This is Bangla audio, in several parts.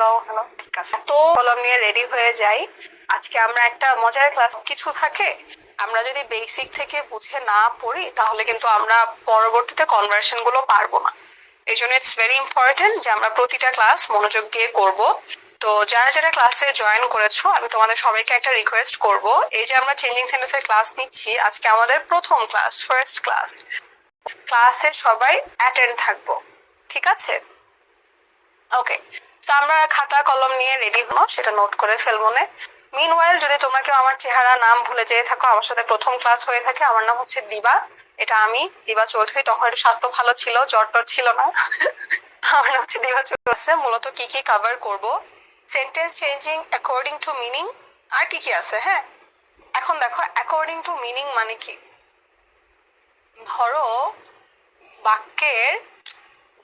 হ্যালো হ্যালো ঠিক আছে, তো কলম নিয়ে রেডি হয়ে যাই। আজকে আমরা একটা মজার ক্লাস কিছু থাকে, আমরা যদি বেসিক থেকে বুঝে না পড়ি তাহলে কিন্তু আমরা পরবর্তীতে কনভার্সন গুলো পারবো না। এই জন্য ইটস ভেরি ইম্পর্টেন্ট যে আমরা প্রতিটা ক্লাস মনোযোগ দিয়ে করব। তো যারা যারা ক্লাসে জয়েন করেছো আমি তোমাদের সবাইকে একটা রিকোয়েস্ট করব, এই যে আমরা চেঞ্জিং সেন্টেন্সের ক্লাস নিচ্ছি, আজকে আমাদের প্রথম ক্লাস, ফার্স্ট ক্লাস। ক্লাসে সবাই অ্যাটেন্ড থাকবো, ঠিক আছে? ওকে, তো আমরা খাতা কলম নিয়ে রেডি হলো, সেটা নোট করে ফেলবো না। মিনওয়াইল যদি তোমরা কেউ আমার চেহারা নাম ভুলে যেয়ে থাকো, আমার সাথে প্রথম ক্লাস হয়ে থাকে, আমার নাম হচ্ছে দিবা, এটা আমি দিবা চৌধুরী। তখন একটু স্বাস্থ্য ভালো ছিল, জ্বর টর ছিল না। আমার নাম হচ্ছে দিবা চৌধুরী। মূলত কি কি কভার করব, sentence changing according to meaning, আর কি কি আছে। হ্যাঁ, এখন দেখো অ্যাকর্ডিং টু মিনিং মানে কি। ধরো বাক্যের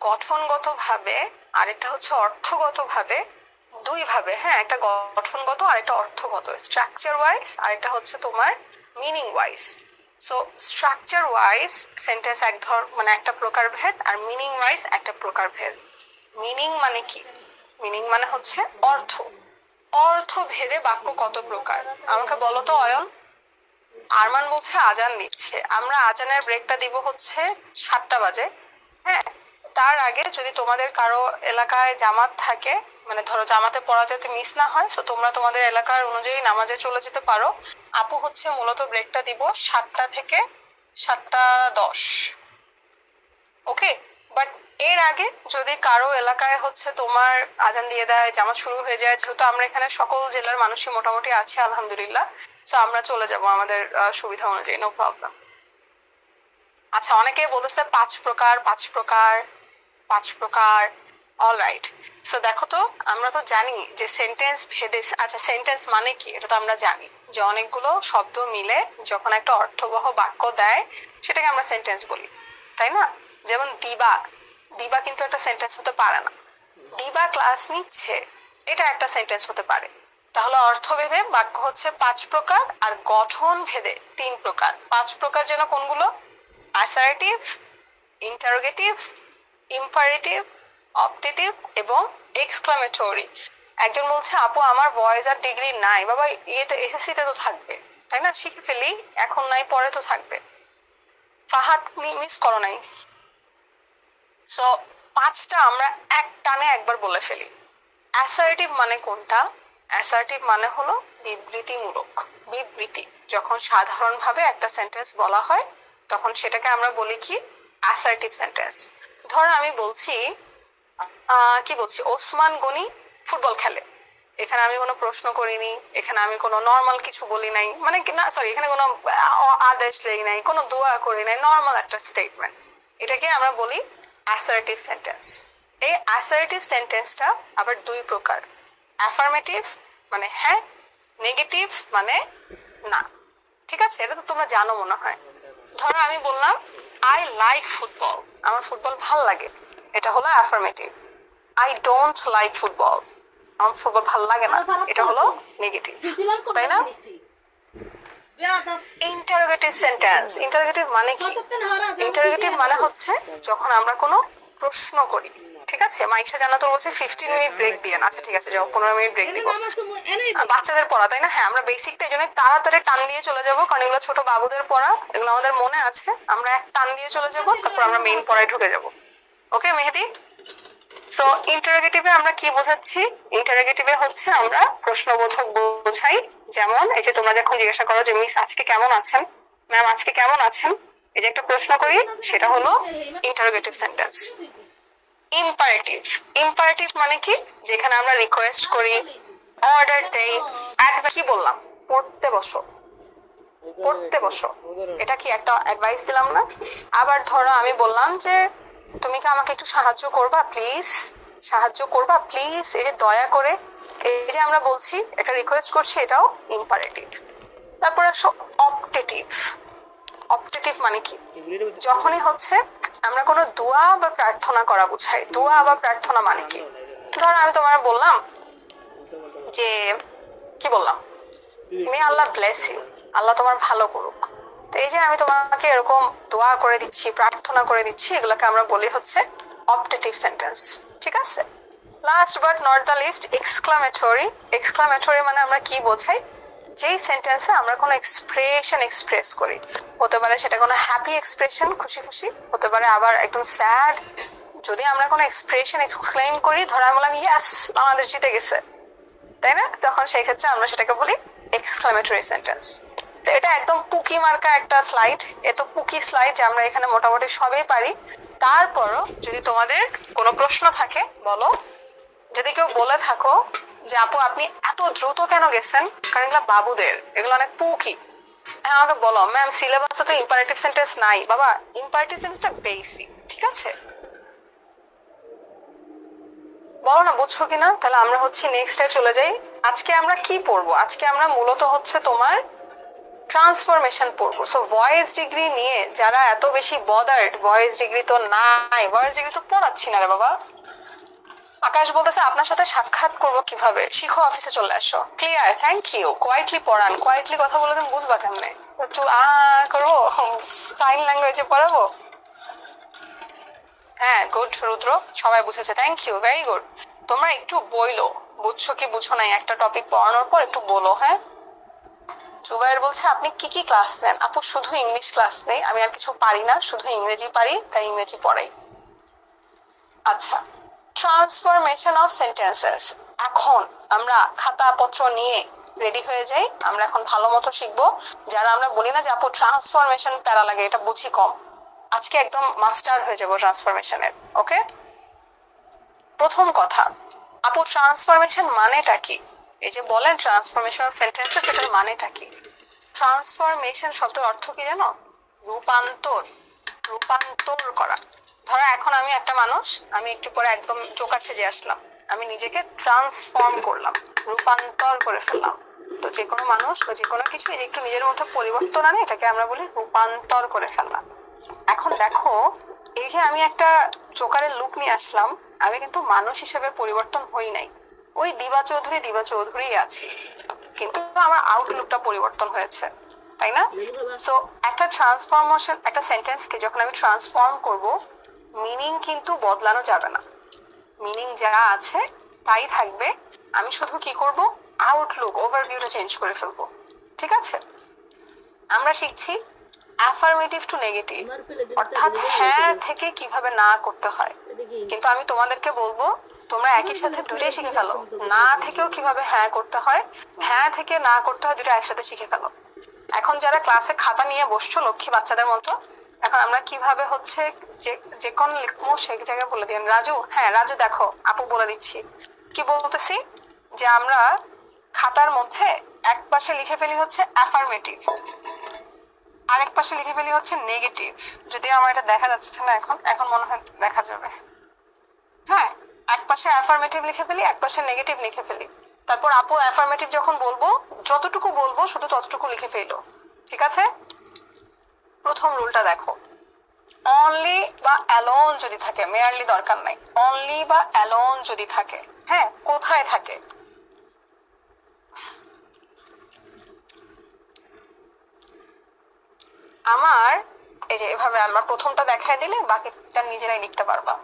গঠনগত ভাবে আর একটা হচ্ছে অর্থগত ভাবে, দুই ভাবে। হ্যাঁ, একটা গঠনগত আর একটা অর্থগত, স্ট্রাকচার ওয়াইজ আর একটা হচ্ছে তোমার meaning wise. So structure wise sentence মানে একটা প্রকারভেদ, আর মিনিং ওয়াইজ একটা প্রকারভেদ। মিনিং মানে কি? মিনিং মানে হচ্ছে অর্থ। অর্থ ভেদে বাক্য কত প্রকার আমাকে বলো তো অয়ন। আরমান বলছে আজান দিচ্ছে, আমরা আজানের ব্রেকটা দিব হচ্ছে 7টা বাজে। হ্যাঁ, তার আগে যদি তোমাদের কারো এলাকায় জামাত থাকে, মানে ধরো জামাতে পড়া যাতে মিস না হয়, সো তোমরা তোমাদের এলাকার অনুযায়ী নামাজে চলে যেতে পারো। আপু হচ্ছে মূলত ব্রেকটা দিব 7টা থেকে 7টা 10। ওকে, বাট এর আগে যদি কারো এলাকায় হচ্ছে তোমার আজান দিয়ে দেয়, জামাত শুরু হয়ে যায়, যেহেতু আমরা এখানে সকল জেলার মানুষই মোটামুটি আছি আলহামদুলিল্লাহ, সো আমরা চলে যাব আমাদের সুবিধা অনুযায়ী, নো প্রবলেম। আচ্ছা, অনেকে বলতেছে 5 প্রকার 5 প্রকার 5 প্রকার। অলরাইট, সো দেখো তো, আমরা তো জানি যে সেন্টেন্স ভেদে, আচ্ছা সেন্টেন্স মানে কি এটা তো আমরা জানি, যে অনেকগুলো শব্দ মিলে যখন একটা অর্থবহ বাক্য দেয় সেটাকে আমরা সেন্টেন্স বলি, তাই না? যেমন দিবা, দিবা কিন্তু একটা সেন্টেন্স হতে পারে না। দিবা ক্লাস নিচ্ছে, এটা একটা সেন্টেন্স হতে পারে। তাহলে অর্থভেদে বাক্য হচ্ছে 5 প্রকার, আর গঠন ভেদে 3 প্রকার। 5 প্রকার যেন কোনগুলো? অ্যাসার্টিভ, ইন্টারোগেটিভ, ইম্পারেটিভ, অপটেটিভ এবং এক্সক্লামেটরি। একজন বলছে আপু আমার ভয়েস আর ডিগ্রি নাই। বাবা, ইয়েতে এসএসসি তে তো থাকবে, তাই না? শিখে ফেলি, এখন নাই পরে তো থাকবে। ফাহাদ মিস করো নাই। সো 5টা আমরা এক টানে একবার বলে ফেলি। অ্যাসার্টিভ মানে কোনটা? অ্যাসার্টিভ মানে হলো বিবৃতিমূলক। বিবৃতি, যখন সাধারণভাবে একটা সেন্টেন্স বলা হয় তখন সেটাকে আমরা বলি কি? Assertive sentence. ধরো আমি বলছি, কি বলছি, ওসমান গনি ফুটবল খেলে। এখানে আমি কোনো প্রশ্ন করিনি, এখানে আমি কোনো নর্মাল কিছু বলি নাই, মানে না সরি, এখানে কোনো আদেশ দেই নাই, কোনো দোয়া করি নাই, নর্মাল একটা স্টেটমেন্ট। এটাকে আমরা বলি অ্যাসার্টিভ সেন্টেন্স। এই অ্যাসার্টিভ সেন্টেন্সটা আবার 2 প্রকার। অ্যাফার্মেটিভ মানে হ্যাঁ, নেগেটিভ মানে না। ঠিক আছে, এটা তো তোমরা জানো মনে হয়। ধরো আমি বললাম আই লাইক ফুটবল, আমার ফুটবল ভাল লাগে, এটা হলো affirmative. I don't like football, আমার ফুটবল ভাল লাগে না, এটা হলো নেগেটিভ, তাই না? ইন্টারোগেটিভ সেন্টেন্স, ইন্টারোগেটিভ মানে কি? ইন্টারোগেটিভ মানে হচ্ছে যখন আমরা কোনো প্রশ্ন করি। ঠিক আছে, মাইশা জান্নাতুল বলছে 15 মিনিট ব্রেক দিয়ে। আচ্ছা ঠিক আছে, যাও 15 মিনিট ব্রেক দিব। বাচ্চাদের পড়া, তাই না? হ্যাঁ, আমরা বেসিকটা এই জন্য তাড়াতাড়ি টান দিয়ে চলে যাবো, কারণ এগুলো ছোট বাবুদের পড়া, এগুলো আমাদের মনে আছে। আমরা এক টান দিয়ে চলে যাবো, তারপর আমরা মেইন পড়ায় ঢুকে যাবো। ওকে মেহেদি? সো ইন্টারোগেটিভে আমরা কি বোঝাচ্ছি? ইন্টারোগেটিভে হচ্ছে আমরা প্রশ্নবোধক বোঝাই। যেমন এই যে তোমরা যখন জিজ্ঞাসা করো যে মিস আজকে কেমন আছেন, ম্যাম আজকে কেমন আছেন, এই যে একটা প্রশ্ন করি, সেটা হলো ইন্টারোগেটিভ সেন্টেন্স। ইম্পারেটিভ, ইম্পারেটিভ মানে কি? যেখানে আমরা রিকোয়েস্ট করি, অর্ডার দেই, কি বললাম, পড়তে বসো, পড়তে বসো, এটা কি একটা অ্যাডভাইস দিলাম না? আবার ধরো আমি বললাম যে তুমি কি আমাকে একটু সাহায্য করবা প্লিজ, সাহায্য করবা প্লিজ, এই যে দয়া করে, এই যে আমরা বলছি একটা রিকোয়েস্ট করছি, এটাও ইম্পারেটিভ। তারপরে আসো অপটেটিভ। অপটেটিভ মানে কি? যখনই হচ্ছে আমরা কোনো দোয়া বা প্রার্থনা করা বুঝাই। দোয়া বা প্রার্থনা মানে কি? ধরো আমি তোমার বললাম যে, কি বললাম, মে আল্লাহ ব্লেস ইউ, আল্লাহ তোমার ভালো করুক। তো এই যে আমি তোমাকে এরকম দোয়া করে দিচ্ছি, প্রার্থনা করে দিচ্ছি, এগুলোকে আমরা বলি হচ্ছে অপটেটিভ সেন্টেন্স। ঠিক আছে, last but not the least, exclamatory. Exclamatory মানে আমরা কি বোঝাই? যেই সেন্টেন্সে আমরা কোনো এক্সপ্রেশন এক্সপ্রেস করি, হতে পারে সেটা কোনো হ্যাপি এক্সপ্রেশন, খুশি খুশি, হতে পারে আবার একদম স্যাড। যদি আমরা কোনো এক্সপ্রেশন এক্সক্লেম করি, ধরা বললাম ইয়াস বাংলাদেশ জিতে গেছে, তাই না? তখন সেই ক্ষেত্রে আমরা সেটাকে বলি এক্সক্লামেটরি সেন্টেন্স। তো এটা একদম পুকি মার্কা একটা স্লাইড, এত পুকি স্লাইড যে আমরা এখানে মোটামুটি সবই পারি। তারপরও যদি তোমাদের কোনো প্রশ্ন থাকে বলো। যদি কেউ বলে থাকো যে আপু আপনি এত দ্রুত কেন গেছেন, কারণ এগুলো বাবুদের, এগুলো অনেক পুকি, হ্যাঁ আমাকে বলো ম্যাম সিলেবাসে তো ইম্পারেটিভ সেন্টেন্স নাই। বাবা ইম্পারেটিভ সেন্টেন্সটা বেসিক, ঠিক আছে? বলো না বুঝছো কিনা? তাহলে আমরা হচ্ছে নেক্সটে চলে যাই। আজকে আমরা কি পড়বো? আজকে আমরা মূলত হচ্ছে তোমার ট্রান্সফরমেশন পড়বো। সো ভয়েস ডিগ্রি নিয়ে যারা এত বেশি বদার্ড, ভয়েস ডিগ্রি তো নাই, ভয়েস ডিগ্রি তো পড়াচ্ছি না রে বাবা। আকাশ বলতেছে আপনার সাথে সাক্ষাৎ করবো কিভাবে? শিখো, অফিসে চলে আসো। Clear, thank you. কোয়াইটলি পড়ান, কোয়াইটলি কথা বলে তুমি বুঝবা কেমনে? একটু করবো, সাইন ল্যাঙ্গুয়েজে পড়াবো। হ্যাঁ গুড রুদ্র, সবাই বুঝেছে, থ্যাংক ইউ, ভেরি গুড। তোমরা একটু বইলো, বুঝছো কি বুঝো নাই একটা টপিক পড়ানোর পর একটু বলো। হ্যাঁ জুবাইর বলছে আপনি কি কি ক্লাস নেন? আপু শুধু ইংলিশ ক্লাস নেই, আমি আর কিছু পারি না, শুধু ইংরেজি পারি, তাই ইংরেজি পড়াই। আচ্ছা, ট্রান্সফরমেশন অফ সেন্টেন্সেস। এখন আমরা খাতাপত্র নিয়ে রেডি হয়ে যাই। আমরা এখন ভালো মতো শিখবো। যারা আমরা বলি না যে আপু ট্রান্সফরমেশন প্যারা লাগে, এটা বুঝি কম, আজকে একদম মাস্টার হয়ে যাবো ট্রান্সফরমেশনের। ওকে, প্রথম কথা, আপু ট্রান্সফরমেশন মানেটা কি? এই যে বলেন ট্রান্সফরমেশন অফ সেন্টেন্সেস, এটার মানেটা কি? ট্রান্সফরমেশন শব্দের অর্থ কি জানো? রূপান্তর, রূপান্তর করা। ধরো এখন আমি একটা মানুষ, আমি একটু পরে একদম জোকার সেজে আসলাম, আমি নিজেকে ট্রান্সফর্ম করলাম, রূপান্তর করে ফেললাম। তো যে কোনো মানুষ বা যে কোনো কিছু যে একটু নিজের মধ্যে পরিবর্তন আনে, এটাকে আমরা বলি রূপান্তর করে ফেললাম। এখন দেখো, এই যে আমি একটা জোকারের লুক নিয়ে আসলাম, আমি কিন্তু মানুষ হিসেবে পরিবর্তন হই নাই, ওই দিবা চৌধুরী দিবা চৌধুরী আছি, কিন্তু আমার আউটলুকটা পরিবর্তন হয়েছে, তাই না? সো একটা ট্রান্সফরমেশন, একটা সেন্টেন্সকে যখন আমি ট্রান্সফর্ম করব, মিনিং কিন্তু বদলানো যাবে না, মিনিং যা আছে তাই থাকবে। আমি শুধু কি করব, আউটলুক, ওভারভিউটা চেঞ্জ করে ফেলবো। ঠিক আছে, আমরা শিখছি অ্যাফার্মেটিভ টু নেগেটিভ, অর্থাৎ হ্যাঁ থেকে কিভাবে না করতে হয়। কিন্তু আমি তোমাদেরকে বলবো তোমরা একই সাথে দুটোই শিখে ফেলো, না থেকেও কিভাবে হ্যাঁ করতে হয়, হ্যাঁ থেকে না করতে হয়, দুটো একসাথে শিখে ফেলো। এখন যারা ক্লাসে খাতা নিয়ে বসছো লক্ষ্মী বাচ্চাদের মতো, এখন আমরা কিভাবে হচ্ছে যে যে কোন লিখবো সেই জায়গায় বলে দিন। রাজু, হ্যাঁ রাজু দেখো আপু বলে দিচ্ছি কি বলতেছি, যে আমরা খাতার মধ্যে এক পাশে লিখে ফেলি হচ্ছে অ্যাফার্মেটিভ, আরেক পাশে লিখে ফেলি হচ্ছে নেগেটিভ। যদিও আমার এটা দেখা যাচ্ছে না, এখন এখন মনে হয় দেখা যাবে। হ্যাঁ, এক পাশে অ্যাফার্মেটিভ লিখে ফেলি, এক পাশে নেগেটিভ লিখে ফেলি। তারপর আপু অ্যাফার্মেটিভ যখন বলবো, যতটুকু বলবো শুধু ততটুকু লিখে ফেলো। ঠিক আছে, প্রথম রুলটা দেখো, অনলি বা অ্যালোন যদি থাকে, মেয়ারলি দরকার নাই, অনলি বা অ্যালোন যদি থাকে, হ্যাঁ কোথায় থাকে? আমার এই যে এভাবে আমরা প্রথমটা দেখাই দিলে বাকিটা নিজেরাই লিখতে পারবা।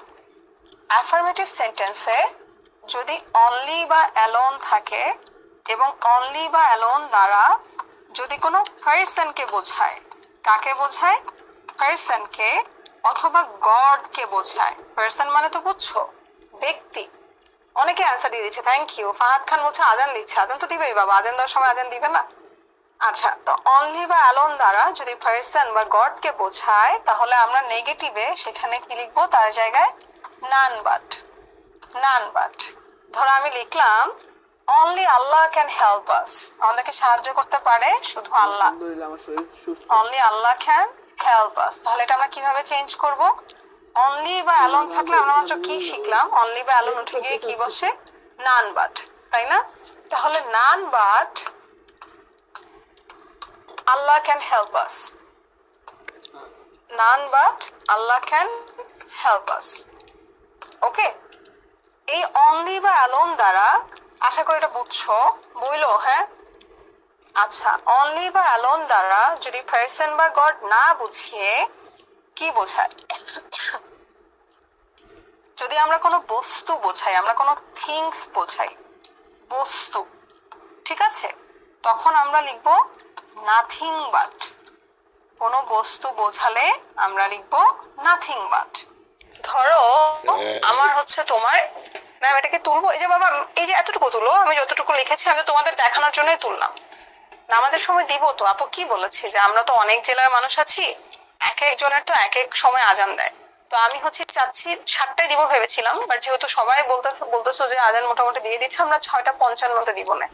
অ্যাফার্মেটিভ সেন্টেন্সে যদি অনলি বা অ্যালোন থাকে এবং অনলি বা অ্যালোন দ্বারা যদি কোনো পার্সনকে বোঝায়, কাকে বোঝায়? পার্সনকে অথবা গডকে বোঝায়। পার্সন মানে তো বুঝছো, ব্যক্তি। অনেকে অ্যান্সার দিয়ে দিচ্ছে, থ্যাংক ইউ। ফাহাদ খান বলছে আজান দিচ্ছে, আজান তো দিবেই বাবা, আজান দেওয়ার সময় আজান দিবে না? আচ্ছা, তো অনলি বা অ্যালোন দ্বারা যদি পার্সন বা গডকে বোঝায়, তাহলে আমরা নেগেটিভে সেখানে কি লিখবো? তার জায়গায় নান বাট, নান বাট। ধরো আমি লিখলাম only Allah can help us, আমাদেরকে সাহায্য করতে পারে শুধু আল্লাহ, only Allah can help us. তাহলে এটা আমরা কিভাবে চেঞ্জ করব? অনলি বা অ্যালোন থাকলে আমরা মাত্র কি শিখলাম? অনলি বা অ্যালোন উঠে গিয়ে কি বসে? নান বাট, তাই না? তাহলে none but Allah can help us, none but Allah can help us. Okay, এই অনলি বা অ্যালোন দ্বারা, আশা করি এটা বুঝছো, বইলো? হ্যাঁ আচ্ছা, অনলি বা অ্যালোন দ্বারা যদি পার্সন বা গড না বুঝিয়ে কি বোঝায়? যদি যদি আমরা কোনো বস্তু বোঝাই, আমরা কোনো থিংস বোঝাই, বস্তু, ঠিক আছে, তখন আমরা লিখবো নাথিং বাট। কোনো বস্তু বোঝালে আমরা লিখবো নাথিং বাট। ধরো আমার হচ্ছে তোমার, ম্যাম এটাকে তুলবো, এই যে বাবা এই যে এতটুকু তুলো, আমি যতটুকু লিখেছি আমি তো তোমাদের দেখানোর জন্যই তুললাম। নামাজের সময় দিব তো। আপু কি বলেছে যে আমরা তো অনেক জেলার মানুষ আছি, এক একজনের তো এক এক সময় আজান দেয়। তো আমি হচ্ছে চাচ্ছি 7টায় দিব ভেবেছিলাম, বাট যেহেতু সবাই বলতেছো যে আজান মোটামুটি দিয়ে দিচ্ছে, আমরা 6:55 দিব না।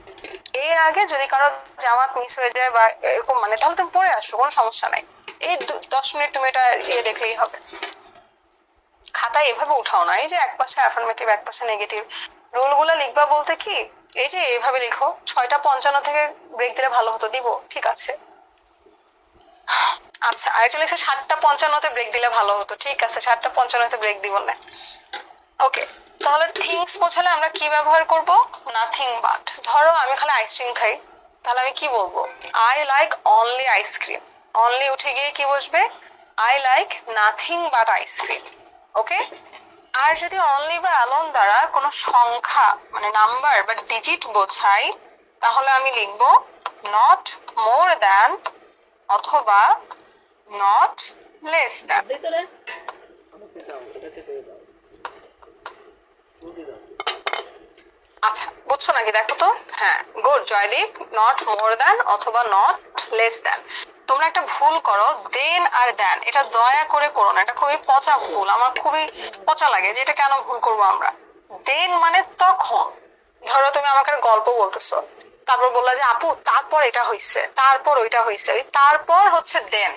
এর আগে যদি কারো জামাত মিস হয়ে যায় বা এরকম মানে, তাহলে তুমি পড়ে আসো, কোনো সমস্যা নাই। এই 10 মিনিট তুমি এটা দেখলেই হবে। খাতায় এভাবে উঠাও না, এই যে এক পাশে অ্যাফার্মেটিভ এক পাশে নেগেটিভ। রুলগুলো লিখবা বলতে কি, এই যে এইভাবে লিখো 6:55 থেকে ব্রেক দিলে ভালো হতো, দিব, ঠিক আছে। আচ্ছা আরেকটা লিখছে 7:55 ব্রেক দিলে ভালো হতো, ঠিক আছে 7:55 ব্রেক দিব না। ওকে, তাহলে থিংস বোঝালে আমরা কি ব্যবহার করব, নাথিং বাট। ধরো আমি খালি আইসক্রিম খাই, তাহলে আমি কি বলবো, I like only ice cream. Only উঠে গিয়ে কি বসবে, I like nothing but ice cream. Okay, আর যদি অনলি বা অ্যালোন দ্বারা কোনো সংখ্যা মানে নাম্বার বা ডিজিট বোঝাই, তাহলে আমি লিখবো নট মোর দ্যান অথবা নট লেস দ্যান। আচ্ছা বুঝছো নাকি দেখো তো? হ্যাঁ good Joydeep, not more than অথবা নট লেস দ্যান। তোমরা একটা ভুল করো, দেন আর দেন, এটা দয়া করে করো না, এটা খুবই পচা ভুল, আমার খুবই পচা লাগে যে এটা কেন ভুল করবো আমরা। দেন মানে তখন, ধরো তুমি আমাকে একটা গল্প বলতেছো, তারপর বললা যে আপু তারপর এটা হইছে, তারপর ওইটা হইছে, ওই তারপর হচ্ছে দেন।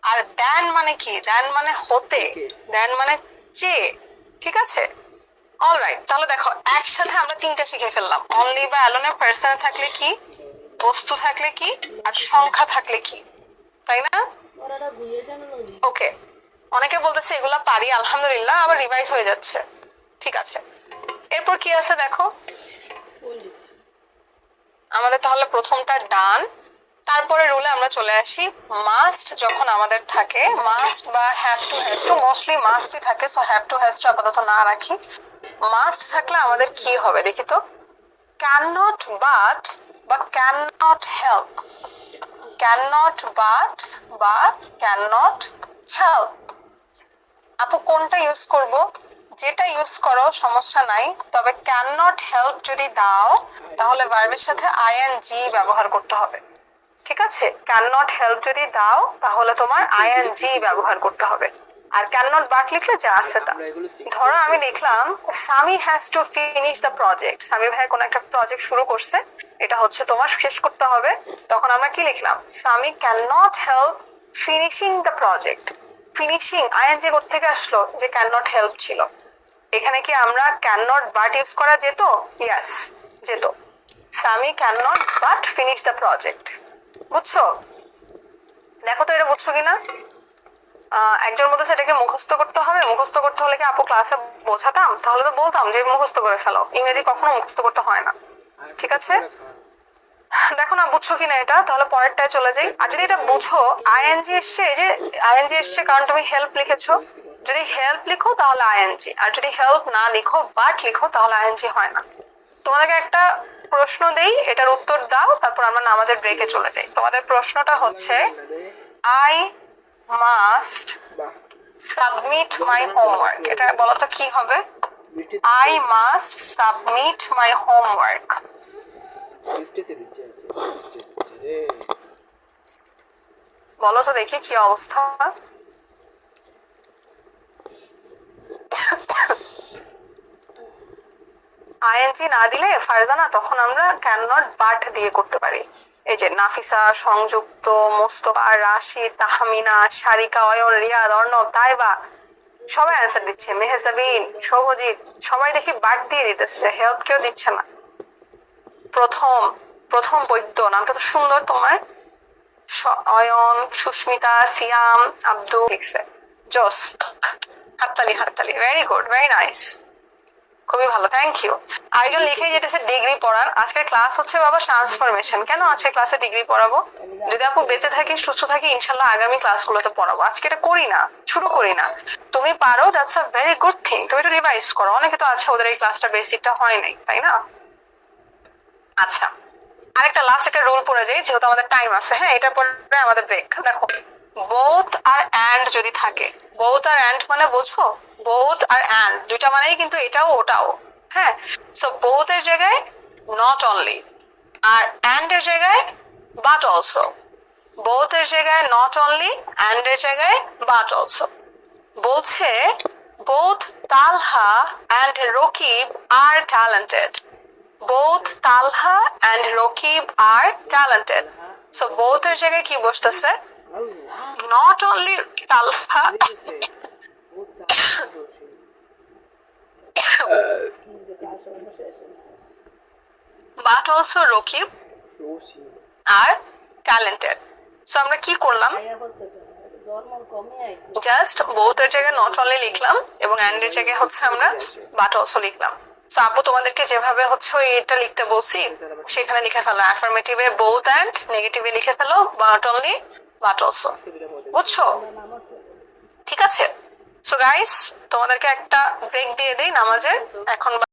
আর দেন মানে কি, দেন মানে হতে, দেন মানে চেয়ে, ঠিক আছে। অলরাইট, তাহলে দেখো একসাথে আমরা 3টা শিখে ফেললাম। অনলি বা অ্যালোনে পার্সন থাকলে কি, বস্তু থাকলে কি, আর সংখ্যা থাকলে কি, তাই না? ওকে, অনেকে বলতেছে এগুলা পারি আলহামদুলিল্লাহ, আবার রিভাইজ হয়ে যাচ্ছে, ঠিক আছে। এরপর কি আছে দেখো, আমাদের তাহলে প্রথমটা ডান। তারপরে রুলে আমরা চলে আসি, মাস্ট যখন আমাদের থাকে, মাস্ট বা have to has to, mostly মাস্টই থাকে, so have to has to আপাতত না রাখি। মাস্ট থাকলে আমাদের কি হবে দেখি তো, ক্যান নট বাট বা can not help, can not but বা ক্যান নট হেল্প। আপু কোনটা ইউজ করব, যেটা ইউজ করো সমস্যা নাই, তবে ক্যান নট হেল্প যদি দাও তাহলে ভার্বের সাথে আইএনজি ব্যবহার করতে হবে, ঠিক আছে। ক্যান নট হেল্প যদি দাও তাহলে তোমার আইএনজি ব্যবহার করতে হবে। আর ক্যান নট বাট লিখলে যা আছে তা। ধরো আমি লিখলাম Sami has to finish the project, সামির ভাই কোন একটা প্রজেক্ট শুরু করছে, এটা হচ্ছে তোমার শেষ করতে হবে, তখন আমরা কি লিখলাম, Sami can not help finishing the project. Finishing I N G কোত্থেকে আসলো, যে ক্যান নট হেল্প ছিল। এখানে কি আমরা ক্যান নট বাট ইউজ করা যেত, ইয়েস যেত। Sami can not but finish the project, বুঝছো? দেখো তো এটা বুঝছো কিনা। একজন বলতেছে এটাকে মুখস্থ করতে হবে, মুখস্থ করতে হলে কি আপু ক্লাসে বোঝাতাম, তাহলে তো বলতাম যে মুখস্থ করে ফেলো, ইংরেজি কখনো মুখস্থ করতে হয় না, ঠিক আছে। দেখো না বুঝছো কিনা এটা, তাহলে পরেরটায় চলে যাই। আর যদি এটা বুঝো, আইএনজি এসছে, এই যে আইএনজি এসছে কারণ তুমি হেল্প লিখেছো, যদি হেল্প লিখো তাহলে আইএনজি, আর যদি হেল্প না লিখো বাট লিখো তাহলে আইএনজি হয় না। তোমাদেরকে একটা প্রশ্ন দেই, এটার উত্তর দাও, তারপর আমরা নামাজের ব্রেকে চলে যাই। তোমাদের প্রশ্নটা হচ্ছে, I must submit my homework, এটা বলো তো কি হবে, I must submit my homework. বলো তো দেখি কি অবস্থা। আইএনজি না দিলে ফারজানা, তখন আমরা ক্যান নট বাট দিয়ে করতে পারি। এই যে নাফিসা, সংযুক্ত, মোস্তফা, রাশিদ, তাহমিনা, সারিকা, অয়ন, রিয়াদ, অর্ণব, তাইবা সবাই অ্যান্সার দিচ্ছে, মেহজাবিন, শুভজিৎ, সবাই দেখি বাট দিয়ে দিতেছে, হেল্প কেউ দিচ্ছে না। প্রথম প্রথম বৈদ্য, নামটা তো সুন্দর তোমার, অয়ন, সুস্মিতা, সিয়াম, আব্দুল লিখছে, জোস, হাততালি হাততালি, ভেরি গুড, ভেরি নাইস। খুবই ভালো, থ্যাংক ইউ। আরেকজন লিখে যেতেছে ডিগ্রি পড়ান। আজকের ক্লাস হচ্ছে বাবা ট্রান্সফরমেশন। কেন আজকে ক্লাসে ডিগ্রি পড়াবো? যদি আপু বেঁচে থাকি, সুস্থ থাকি, ইনশাল্লাহ আগামী ক্লাসগুলোতে পড়াবো। আজকে এটা করি না, শুরু করি না। তুমি পারো, that's a very good thing. তুমি একটু রিভাইজ করো। অনেকে তো আছে ওদের এই ক্লাসটা বেসিকটা হয় নাই, তাই না? আচ্ছা, আরেকটা লাস্ট একটা রুল পড়ে যাই, যেহেতু আমাদের টাইম আছে। হ্যাঁ, এটা পরে আমাদের ব্রেক। দেখো, বোথ আর অ্যান্ড যদি থাকে, বোথ আর অ্যান্ড মানে বোঝো, বোথ আর অ্যান্ড দুইটা মানেই কিন্তু এটাও ওটাও। হ্যাঁ, সো বোথ এর জায়গায় নট অনলি, আর অ্যান্ড এর জায়গায় বাট অলসো। বোথ এর জায়গায় নট অনলি, অ্যান্ড এর জায়গায় বাট অলসো। বলছে both Talha and Rokib are talented. Both Talha and Rokib are talented. So both এর জায়গায় কি বসতেছে? Not only Talha but also Rokib are talented. So আমরা কি করলাম? জাস্ট বোথ এর জায়গায় নট অনলি লিখলাম এবং অ্যান্ড এর জায়গায় হচ্ছে আমরা বাট অলসো লিখলাম। সো আপু তোমাদেরকে যেভাবে হচ্ছে এটা লিখতে বলছি সেখানে লিখে ফেলো। অ্যাফার্মেটিভে বোথ অ্যান্ড, নেগেটিভে লিখে ফেলো বাট অনলি, বাট অলসো। বুঝছো? ঠিক আছে। সো গাইস, তোমাদেরকে একটা ব্রেক দিয়ে দেই নামাজের। এখন